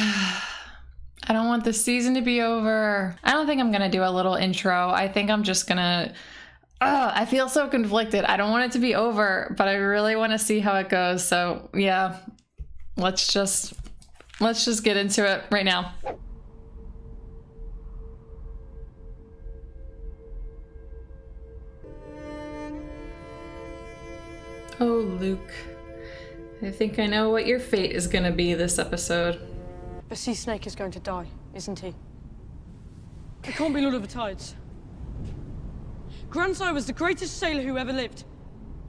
I don't want this season to be over. I don't think I'm gonna do a little intro. I think I'm just gonna... I feel so conflicted. I don't want it to be over, but I really want to see how it goes. So yeah, let's just get into it right now. Oh, Luke. I think I know what your fate is gonna be this episode. The sea snake is going to die, isn't he? It can't be Lord of the Tides. Grandsire was the greatest sailor who ever lived.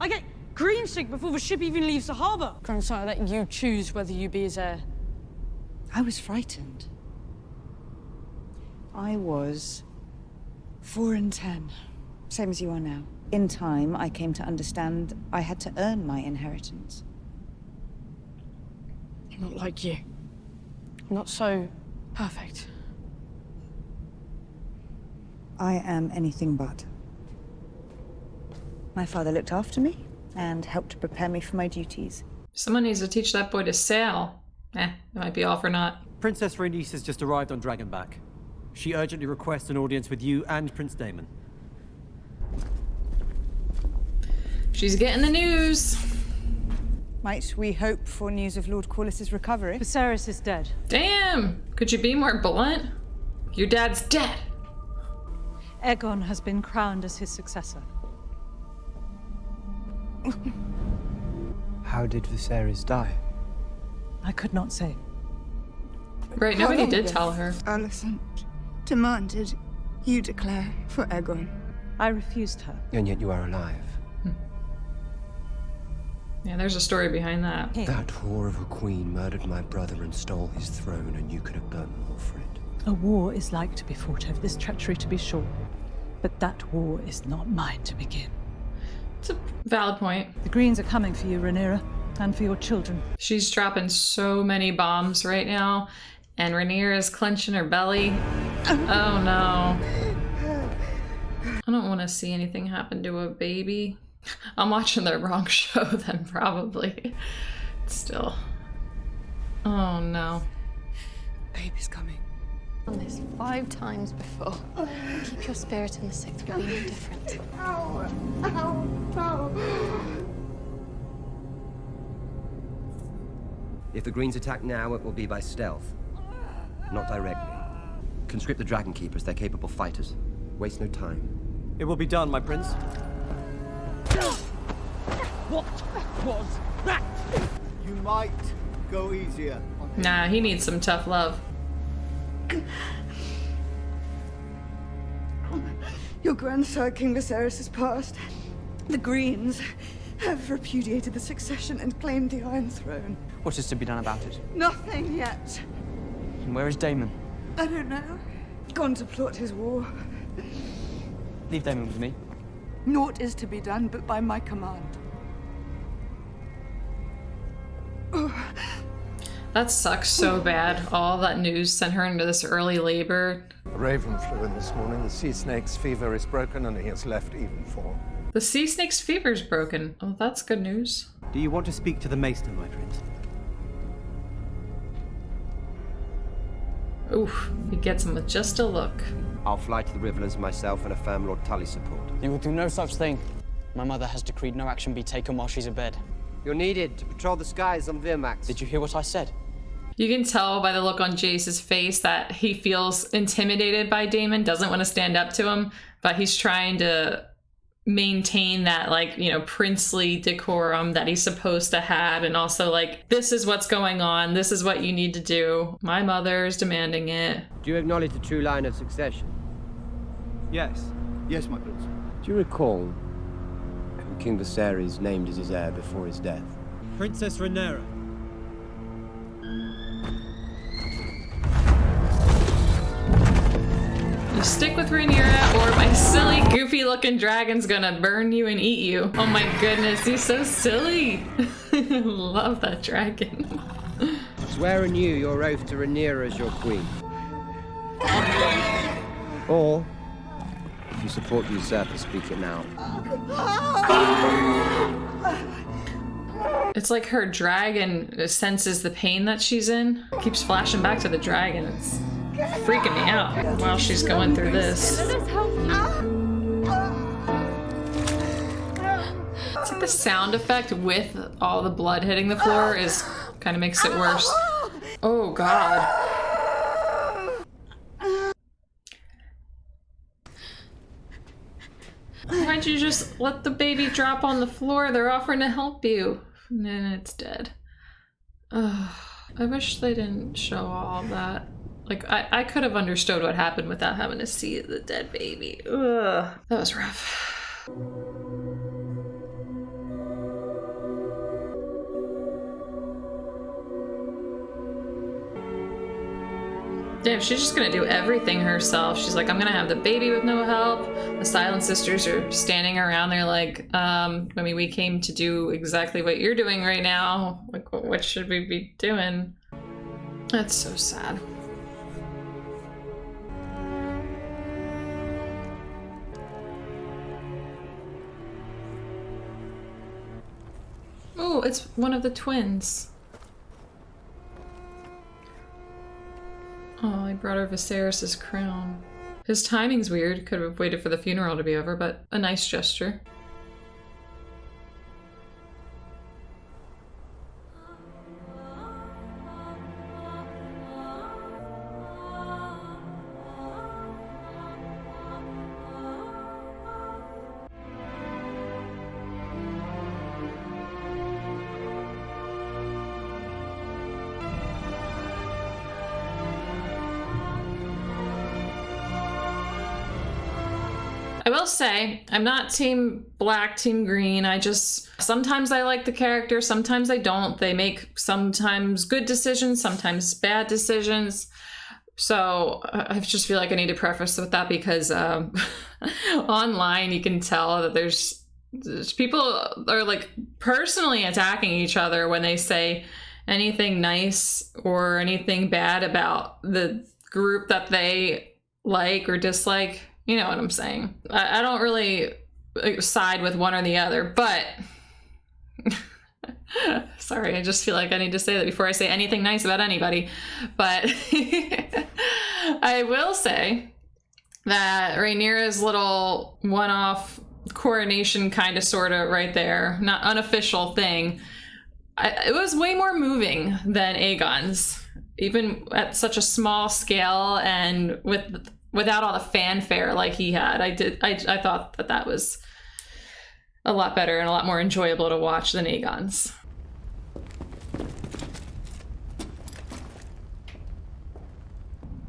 I get green sick before the ship even leaves the harbour. Grandsire let you choose whether you be his heir. I was frightened. I was 4 and 10, same as you are now. In time, I came to understand I had to earn my inheritance. I'm not like you. I'm not so perfect. I am anything but. My father looked after me and helped prepare me for my duties. Someone needs to teach that boy to sail. It might be all for naught. Princess Rhaenys has just arrived on Dragonback. She urgently requests an audience with you and Prince Daemon. She's getting the news. Might we hope for news of Lord Corlys's recovery? Viserys is dead. Damn! Could you be more blunt? Your dad's dead. Aegon has been crowned as his successor. How did Viserys die? I could not say. Right, nobody did tell her. Alicent demanded you declare for Aegon. I refused her. And yet you are alive. Yeah, there's a story behind that. That whore of a queen murdered my brother and stole his throne, and you could have burnt more for it. A war is like to be fought over this treachery, to be sure. But that war is not mine to begin. It's a valid point. The Greens are coming for you, Rhaenyra, and for your children. She's dropping so many bombs right now, and Rhaenyra is clenching her belly. Oh no. I don't want to see anything happen to a baby. I'm watching the wrong show then, probably. Still. Oh no. Baby's coming. Done this 5 times before. Keep your spirit in the 6th will be no different. If the Greens attack now, it will be by stealth, not directly. Conscript the Dragon Keepers, they're capable fighters. Waste no time. It will be done, my prince. What was that? You might go easier. Nah, he needs some tough love. Your grandsire, King Viserys, has passed. The Greens have repudiated the succession and claimed the Iron Throne. What is to be done about it? Nothing yet. And where is Daemon? I don't know. Gone to plot his war. Leave Daemon with me. Naught is to be done but by my command. That sucks so bad. All that news sent her into this early labor. A raven flew in this morning. The sea snake's fever is broken and he has left even form. The sea snake's fever's broken. Oh, that's good news. Do you want to speak to the Maester, my prince? Oof, he gets him with just a look. I'll fly to the Riverlands myself and affirm Lord Tully's support. You will do no such thing. My mother has decreed no action be taken while she's abed. You're needed to patrol the skies on Virmax. Did you hear what I said? You can tell by the look on Jace's face that he feels intimidated by Daemon, doesn't want to stand up to him, but he's trying to maintain that, like, you know, princely decorum that he's supposed to have, and also, like, this is what's going on, this is what you need to do. My mother's demanding it. Do you acknowledge the true line of succession? Yes. Yes, my prince. Do you recall who King Viserys named as his heir before his death? Princess Rhaenyra. You stick with Rhaenyra, or my silly, goofy-looking dragon's gonna burn you and eat you. Oh my goodness, he's so silly. Love that dragon. Swear anew your oath to Rhaenyra as your queen. Or, if you support the usurper, speak it now. It's like her dragon senses the pain that she's in. It keeps flashing back to the dragon. It's freaking me out while she's going through this. It's like the sound effect with all the blood hitting the floor is kind of makes it worse. Oh God. Why'd you just let the baby drop on the floor? They're offering to help you. And then it's dead. Ugh. I wish they didn't show all of that. Like, I could have understood what happened without having to see the dead baby. Ugh. That was rough. Damn, she's just gonna do everything herself. She's like, I'm gonna have the baby with no help. The Silent Sisters are standing around there like, I mean, we came to do exactly what you're doing right now. Like, what should we be doing? That's so sad. Oh, it's one of the twins. Oh, I brought her Viserys' crown. His timing's weird. Could have waited for the funeral to be over, but a nice gesture. I will say, I'm not team black, team green. Sometimes I like the character, sometimes I don't. They make sometimes good decisions, sometimes bad decisions. So I just feel like I need to preface with that because online you can tell that there's people are like personally attacking each other when they say anything nice or anything bad about the group that they like or dislike. You know what I'm saying? I don't really side with one or the other, but sorry, I just feel like I need to say that before I say anything nice about anybody. But I will say that Rhaenyra's little one-off coronation kind of sort of right there, not unofficial thing, it was way more moving than Aegon's, even at such a small scale and without all the fanfare like he had. I thought that was a lot better and a lot more enjoyable to watch than Aegon's.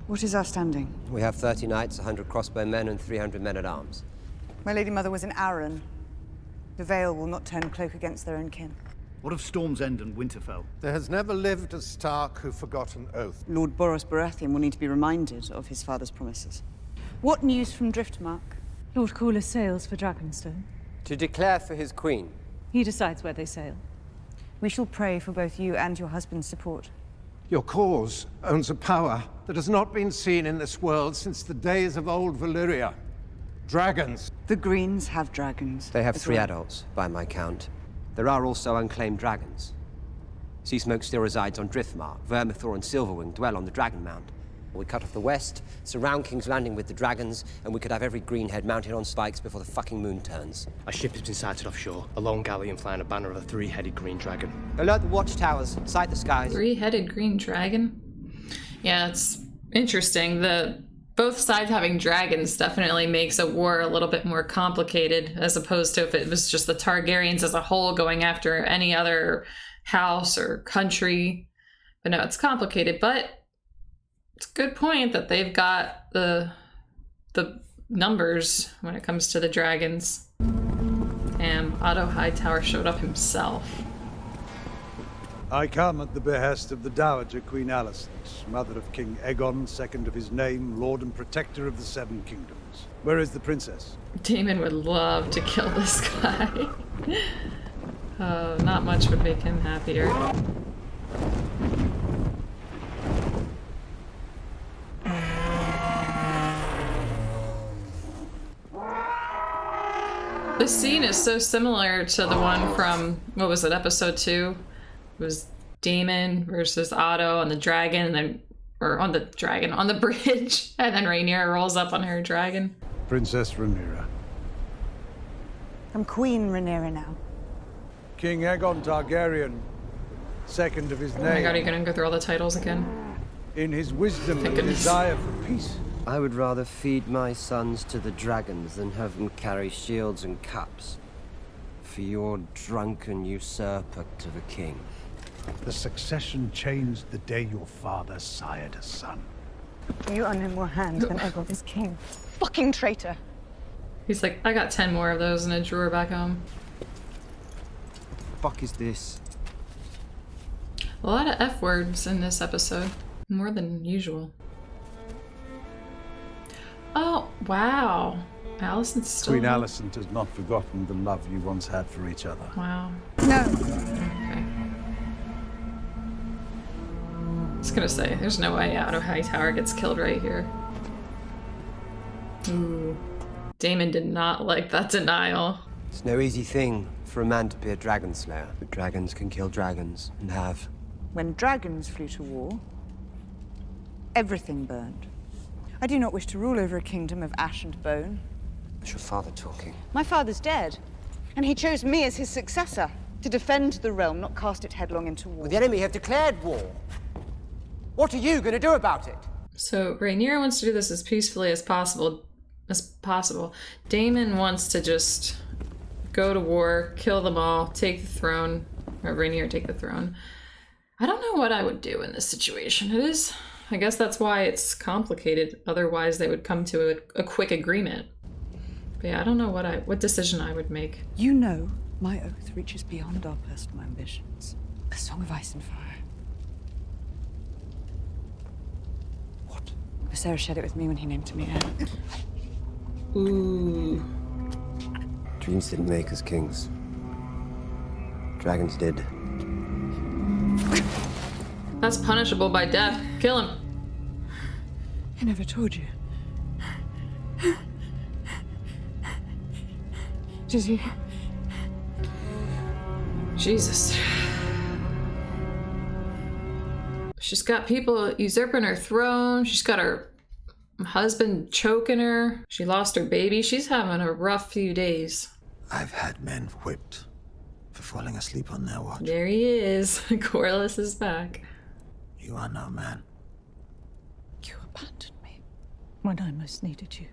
What is our standing? We have 30 knights, 100 crossbowmen, and 300 men-at-arms. My Lady Mother was in Arryn. The Vale will not turn cloak against their own kin. What of Storm's End and Winterfell? There has never lived a Stark who forgot an oath. Lord Boros Baratheon will need to be reminded of his father's promises. What news from Driftmark? Lord Corlys sails for Dragonstone. To declare for his queen. He decides where they sail. We shall pray for both you and your husband's support. Your cause owns a power that has not been seen in this world since the days of old Valyria. Dragons. The Greens have dragons. They have as 3 well. adults, by my count. There are also unclaimed dragons. Seasmoke still resides on Driftmark. Vermithor and Silverwing dwell on the Dragon Mound. We cut off the west, surround King's Landing with the dragons, and we could have every greenhead mounted on spikes before the fucking moon turns. A ship has been sighted offshore, a lone galleon flying a banner of a 3-headed green dragon. Alert the watchtowers, sight the skies. 3-headed green dragon? Yeah, it's interesting. Both sides having dragons definitely makes a war a little bit more complicated, as opposed to if it was just the Targaryens as a whole going after any other house or country. But no, it's complicated, but it's a good point that they've got the numbers when it comes to the dragons. And Otto Hightower showed up himself. I come at the behest of the Dowager Queen Alicent, mother of King Aegon, second of his name, Lord and Protector of the Seven Kingdoms. Where is the princess? Daemon would love to kill this guy. Oh, not much would make him happier. This scene is so similar to the one from, what was it, episode 2? It was Daemon versus Otto on the dragon, and then, or on the dragon, on the bridge, and then Rhaenyra rolls up on her dragon. Princess Rhaenyra. I'm Queen Rhaenyra now. King Aegon Targaryen, second of his name. Oh my god, are you gonna go through all the titles again? In his wisdom and goodness. desire for peace. I would rather feed my sons to the dragons than have them carry shields and cups. For your drunken usurper to the king. The succession changed the day your father sired a son. You are no more hand than Aegon is king. Fucking traitor. He's like, I got 10 more of those in a drawer back home. Fuck is this? A lot of F words in this episode. More than usual. Oh, wow. Alicent's still... Queen Alicent has not forgotten the love you once had for each other. Wow. No. Okay. I was gonna say, there's no way Otto Hightower gets killed right here. Ooh. Daemon did not like that denial. It's no easy thing for a man to be a dragon slayer, but dragons can kill dragons, and have. When dragons flew to war, everything burned. I do not wish to rule over a kingdom of ash and bone. Is your father talking? My father's dead, and he chose me as his successor to defend the realm, not cast it headlong into war. Well, the enemy have declared war. What are you going to do about it? So Rhaenyra wants to do this as peacefully as possible. Daemon wants to just go to war, kill them all, take the throne, or Rhaenyra take the throne. I don't know what I would do in this situation. It is, I guess that's why it's complicated. Otherwise, they would come to a quick agreement. But yeah, I don't know what decision I would make. You know, my oath reaches beyond our personal ambitions. A song of ice and fire. What? Viserys shared it with me when he named me heir. Ooh. Dreams didn't make us kings. Dragons did. That's punishable by death. Kill him. I never told you. Does he? Jesus. She's got people usurping her throne. She's got her husband choking her. She lost her baby. She's having a rough few days. I've had men whipped for falling asleep on their watch. There he is. Corlys is back. You are no man. You abandoned me when I most needed you.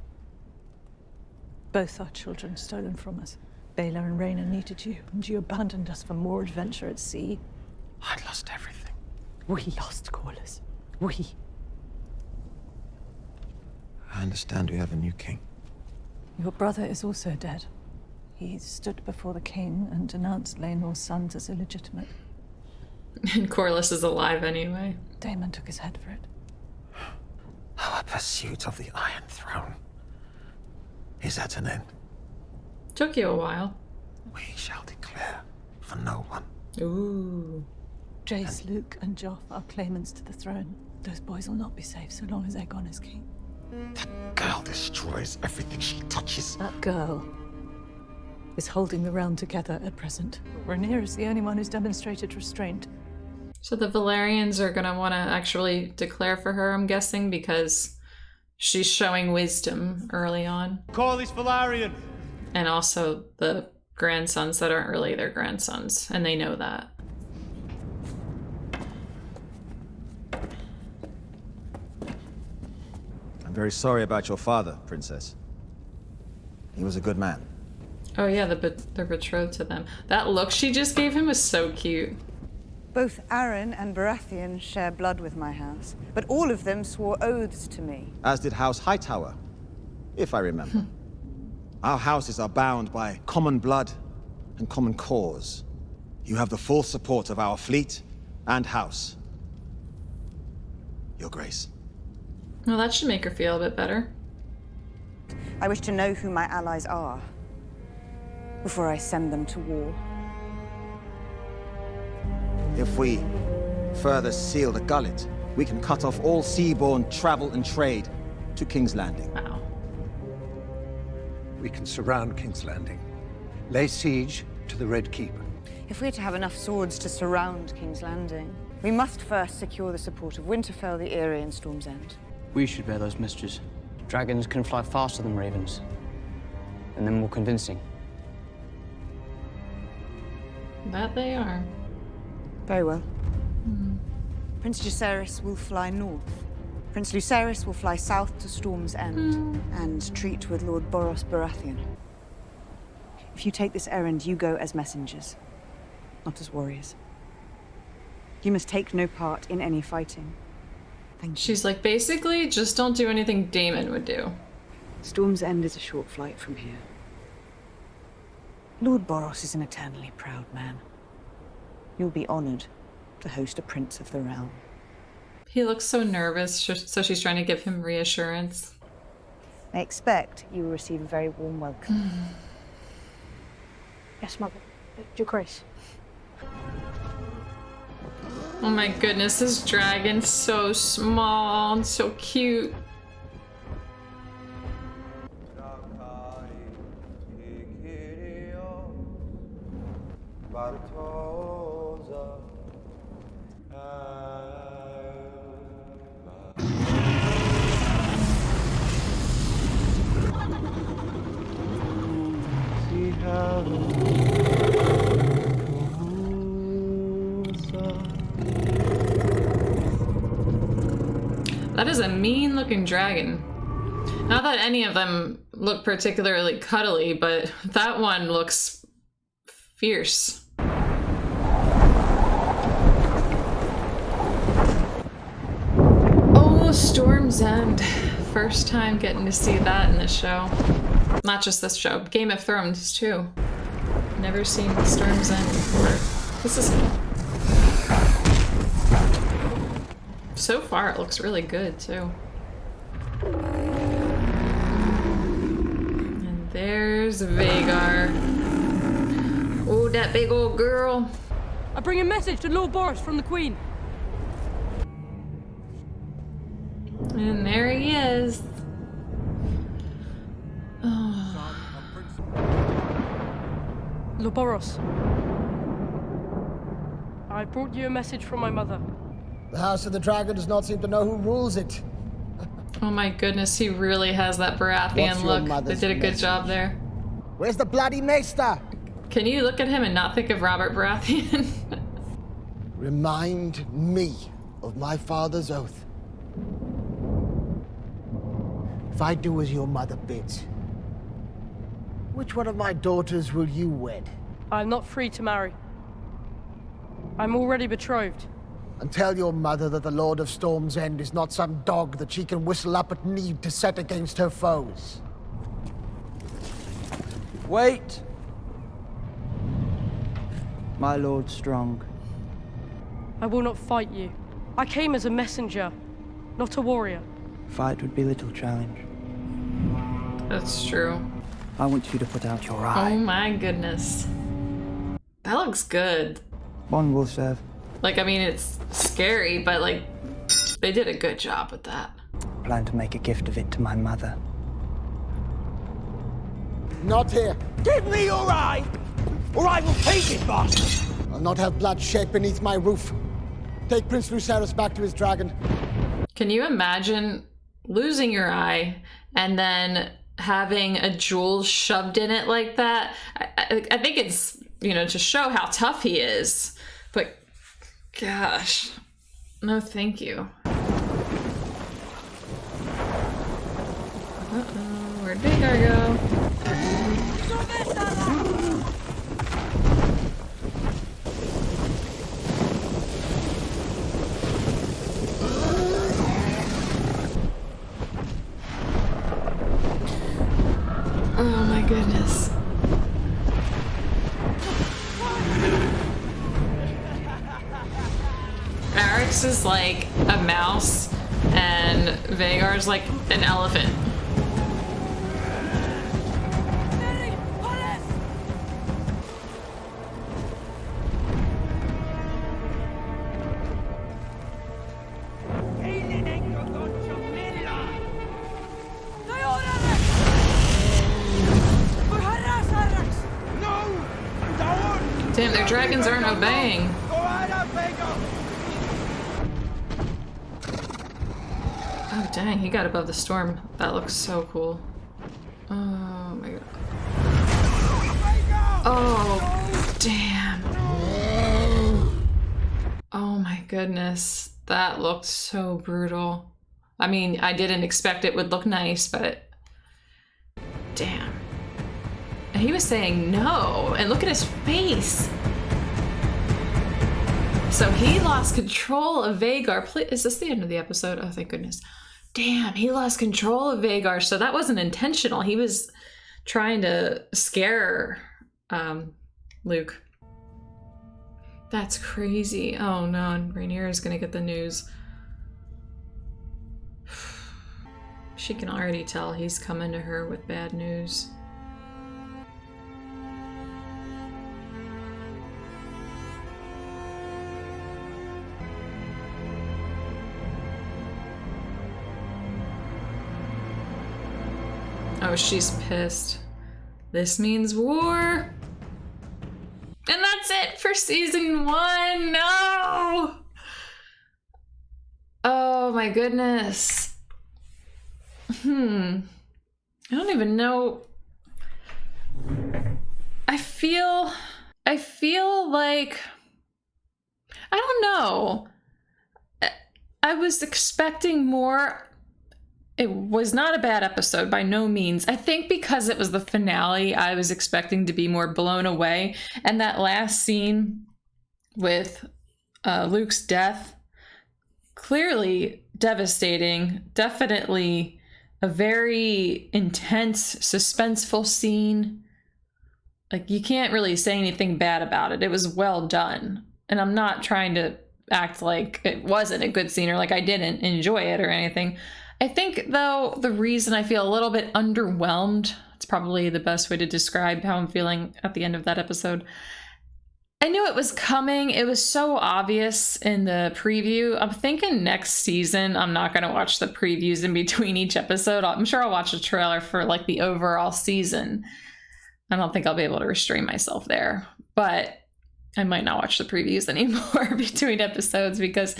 Both our children stolen from us. Baelor and Rhaena needed you, and you abandoned us for more adventure at sea. I'd lost everything. We lost Corlys. We. I understand we have a new king. Your brother is also dead. He stood before the king and denounced Laenor's sons as illegitimate. And Corlys is alive anyway. Daemon took his head for it. Our pursuit of the Iron Throne is at an end. Took you a while. We shall declare for no one. Ooh. Jace, Luke, and Joff are claimants to the throne. Those boys will not be safe so long as Aegon is king. That girl destroys everything she touches. That girl is holding the realm together at present. Rhaenyra is the only one who's demonstrated restraint. So the Valerians are gonna want to actually declare for her, I'm guessing, because she's showing wisdom early on. Corlys Velaryon! And also the grandsons that aren't really their grandsons, and they know that. I'm very sorry about your father, Princess. He was a good man. Oh yeah, they're betrothed to them. That look she just gave him was so cute. Both Arryn and Baratheon share blood with my house, but all of them swore oaths to me. As did House Hightower, if I remember. Our houses are bound by common blood and common cause. You have the full support of our fleet and house. Your Grace. Well, that should make her feel a bit better. I wish to know who my allies are before I send them to war. If we further seal the gullet, we can cut off all seaborne travel and trade to King's Landing. Wow. We can surround King's Landing Lay siege to the Red Keep. If we're to have enough swords to surround King's Landing, we must first secure the support of Winterfell, the Eyrie, and Storm's End. We should bear those messages. Dragons can fly faster than ravens, and they're more convincing. That they are. Very well. Prince Jacaerys will fly north. Prince Lucerys will fly south to Storm's End and treat with Lord Boros Baratheon. If you take this errand, you go as messengers, not as warriors. You must take no part in any fighting. Thank you. She's like, basically, just don't do anything Daemon would do. Storm's End is a short flight from here. Lord Boros is an eternally proud man. You'll be honored to host a prince of the realm. He looks so nervous, so she's trying to give him reassurance. I expect you will receive a very warm welcome. Yes, Mother. Your Grace. Oh my goodness, this dragon's so small and so cute. That is a mean looking dragon. Not that any of them look particularly cuddly, but that one looks fierce. Oh, Storm's End. First time getting to see that in this show. Not just this show, Game of Thrones too. Never seen Storm's End before. This is... So far, it looks really good, too. And there's Vhagar. Oh, that big old girl. I bring a message to Lord Boros from the Queen. And there he is. Oh. Lord Boros. I brought you a message from my mother. The House of the Dragon does not seem to know who rules it. Oh my goodness, he really has that Baratheon look. They did a good job there. Where's the bloody maester? Can you look at him and not think of Robert Baratheon? Remind me of my father's oath. If I do as your mother bids, which one of my daughters will you wed? I'm not free to marry. I'm already betrothed. And tell your mother that the Lord of Storm's End is not some dog that she can whistle up at need to set against her foes. Wait! My Lord Strong. I will not fight you. I came as a messenger, not a warrior. Fight would be little challenge. That's true. I want you to put out your eye. Oh my goodness. That looks good. One will serve. Like, I mean, it's scary, but like, they did a good job with that. Plan to make a gift of it to my mother. Not here. Give me your eye, or I will take it, boss! I'll not have blood shed beneath my roof. Take Prince Lucerys back to his dragon. Can you imagine losing your eye and then having a jewel shoved in it like that? I think it's, you know, to show how tough he is. But gosh, no thank you. Uh-oh, where'd Vhagar go? Oh my goodness. Arix is like a mouse and Vhagar's like an elephant. No Damn, their dragons aren't obeying. Oh dang, he got above the storm. That looks so cool. Oh my god. Oh, damn. Oh my goodness. That looked so brutal. I mean, I didn't expect it would look nice, but damn. And he was saying no, and look at his face. So he lost control of Vhagar. Is this the end of the episode? Oh, thank goodness. Damn, he lost control of Vhagar, so that wasn't intentional. He was trying to scare Luke. That's crazy. Oh no, and Rhaenyra is gonna get the news. She can already tell he's coming to her with bad news. Oh, she's pissed. This means war. And that's it for season 1. No! Oh my goodness. I don't even know. I feel like, I don't know. I was expecting more. It was not a bad episode by no means. I think because it was the finale, I was expecting to be more blown away. And that last scene with Luke's death, clearly devastating, definitely a very intense, suspenseful scene. Like, you can't really say anything bad about it. It was well done. And I'm not trying to act like it wasn't a good scene or like I didn't enjoy it or anything. I think, though, the reason I feel a little bit underwhelmed, it's probably the best way to describe how I'm feeling at the end of that episode. I knew it was coming. It was so obvious in the preview. I'm thinking next season I'm not going to watch the previews in between each episode. I'm sure I'll watch a trailer for like the overall season. I don't think I'll be able to restrain myself there, but I might not watch the previews anymore between episodes because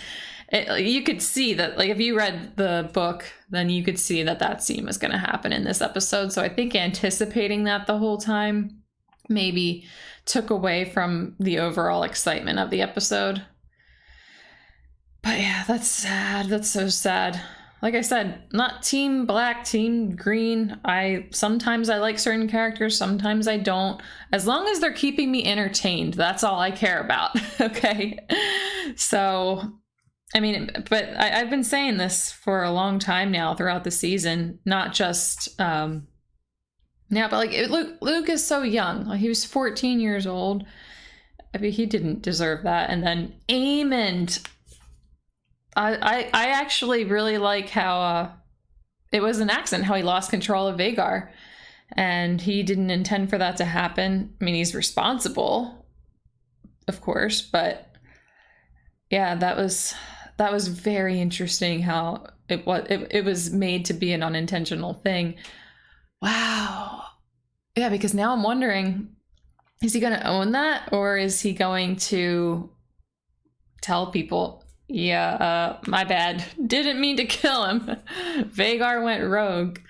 you could see that, like, if you read the book, then you could see that that scene was going to happen in this episode. So I think anticipating that the whole time maybe took away from the overall excitement of the episode. But yeah, that's sad. That's so sad. Like I said, not team black, team green. Sometimes I like certain characters, sometimes I don't. As long as they're keeping me entertained, that's all I care about. Okay. So, I mean, but I've been saying this for a long time now throughout the season, not just now, but like Luke is so young. Like, he was 14 years old. I mean, he didn't deserve that. And then Aemond, I actually really like how it was an accident, how he lost control of Vhagar, and he didn't intend for that to happen. I mean, he's responsible, of course, but yeah, that was very interesting how it was made to be an unintentional thing. Wow. Yeah, because now I'm wondering, is he going to own that, or is he going to tell people, yeah, my bad, didn't mean to kill him, Vhagar went rogue?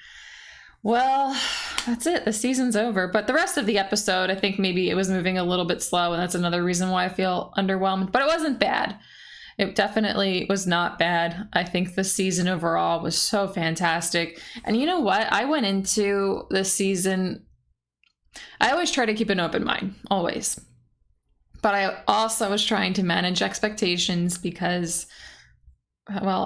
Well, that's it. The season's over. But the rest of the episode, I think maybe it was moving a little bit slow, and that's another reason why I feel underwhelmed. But it wasn't bad. It definitely was not bad. I think the season overall was so fantastic. And you know what? I went into this season, I always try to keep an open mind, always. But I also was trying to manage expectations because, well,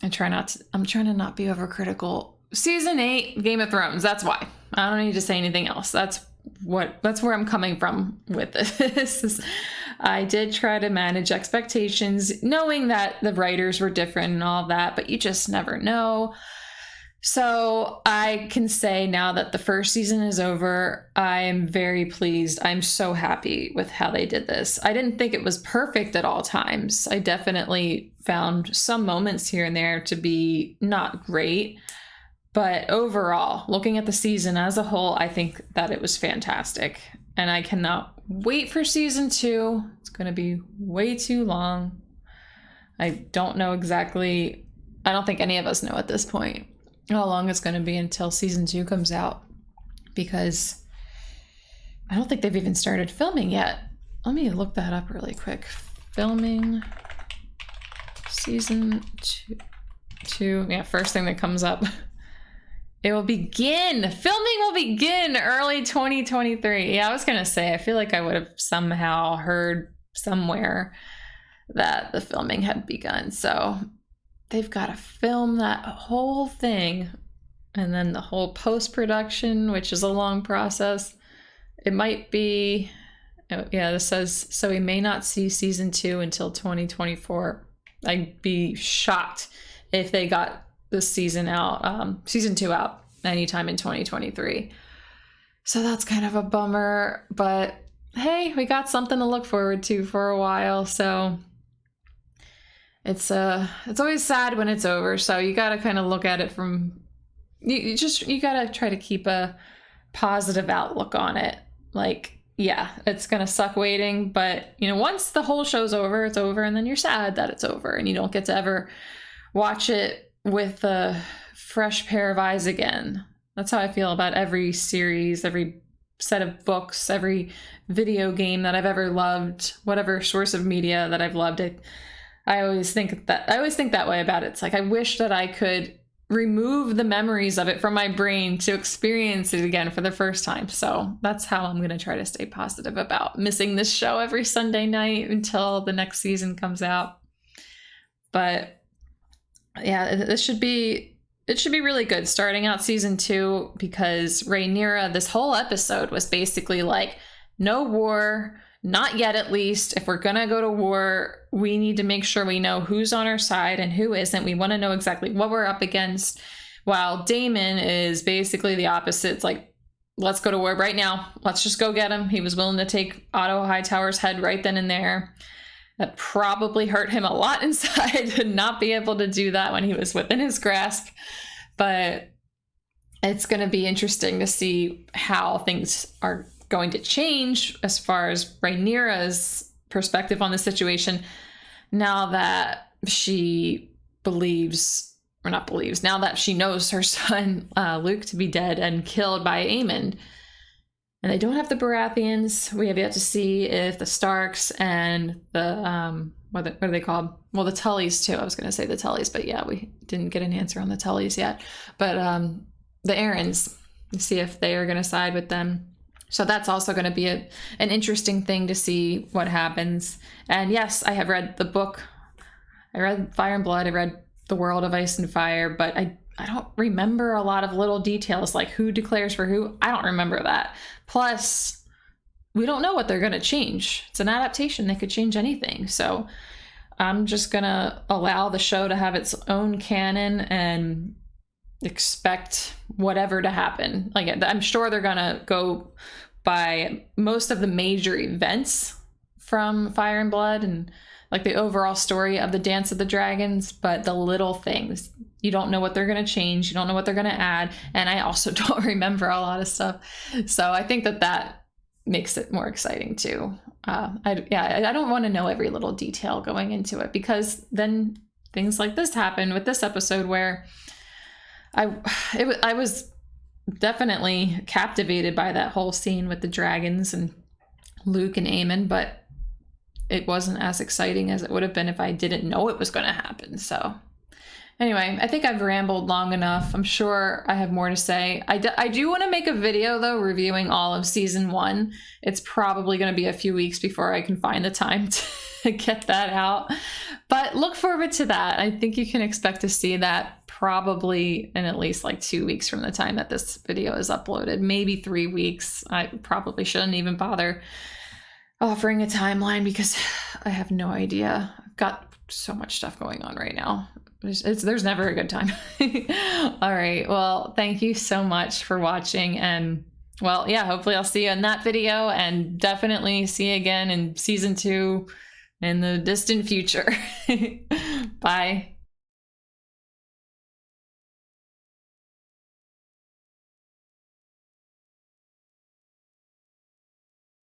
I'm trying to not be overcritical. Season 8, Game of Thrones, that's why. I don't need to say anything else. That's where I'm coming from with this. I did try to manage expectations, knowing that the writers were different and all that, but you just never know. So I can say now that the first season is over, I am very pleased. I'm so happy with how they did this. I didn't think it was perfect at all times. I definitely found some moments here and there to be not great. But overall, looking at the season as a whole, I think that it was fantastic. and I cannot wait for season 2. It's going to be way too long. I don't know exactly. I don't think any of us know at this point how long it's going to be until season 2 comes out, because I don't think they've even started filming yet. Let me look that up really quick. Filming season 2. Yeah, first thing that comes up. It will begin. Filming will begin early 2023. Yeah, I was gonna say, I feel like I would have somehow heard somewhere that the filming had begun. So they've got to film that whole thing, and then the whole post-production, which is a long process. It might be, yeah, this says, so we may not see season 2 until 2024. I'd be shocked if they got this season 2 out anytime in 2023. So that's kind of a bummer, but hey, we got something to look forward to for a while. So it's always sad when it's over. So you got to kind of look at it from, you got to try to keep a positive outlook on it. Like, yeah, it's going to suck waiting, but you know, once the whole show's over, it's over, and then you're sad that it's over and you don't get to ever watch it with a fresh pair of eyes again. That's how I feel about every series, every set of books, every video game that I've ever loved, whatever source of media that I've loved. I always think that way about it. It's like, I wish that I could remove the memories of it from my brain to experience it again for the first time. So that's how I'm going to try to stay positive about missing this show every Sunday night until the next season comes out. But yeah, it should be really good starting out season 2, because Rhaenyra, this whole episode was basically like, no war, not yet at least. If we're gonna go to war, we need to make sure we know who's on our side and who isn't. We want to know exactly what we're up against. While Daemon is basically the opposite. It's like, let's go to war right now. Let's just go get him. He was willing to take Otto Hightower's head right then and there. That probably hurt him a lot inside to not be able to do that when he was within his grasp. But it's going to be interesting to see how things are going to change as far as Rhaenyra's perspective on the situation now that she now that she knows her son Luke to be dead and killed by Aemond. And they don't have the Baratheons. We have yet to see if the Starks and the, what are they called? Well, the Tullys too. I was going to say the Tullys, but yeah, we didn't get an answer on the Tullys yet. But the Arryns, see if they are going to side with them. So that's also going to be an interesting thing to see what happens. And yes, I have read the book. I read Fire and Blood. I read The World of Ice and Fire, but I don't remember a lot of little details, like who declares for who. I don't remember that. Plus, we don't know what they're going to change. It's an adaptation. They could change anything. So I'm just going to allow the show to have its own canon and expect whatever to happen. Like, I'm sure they're going to go by most of the major events from Fire and Blood and like the overall story of the Dance of the Dragons, but the little things, you don't know what they're going to change. You don't know what they're going to add. And I also don't remember a lot of stuff. So I think that makes it more exciting too. I don't want to know every little detail going into it, because then things like this happen with this episode where I was definitely captivated by that whole scene with the dragons and Luke and Aemond, but it wasn't as exciting as it would have been if I didn't know it was going to happen. So anyway, I think I've rambled long enough. I'm sure I have more to say. I do want to make a video, though, reviewing all of season 1. It's probably going to be a few weeks before I can find the time to get that out. But look forward to that. I think you can expect to see that probably in at least like 2 weeks from the time that this video is uploaded. Maybe 3 weeks. I probably shouldn't even bother offering a timeline because I have no idea. I've got so much stuff going on right now. There's never a good time. All right. Well, thank you so much for watching. And well, yeah, hopefully I'll see you in that video, and definitely see you again in season 2 in the distant future. Bye.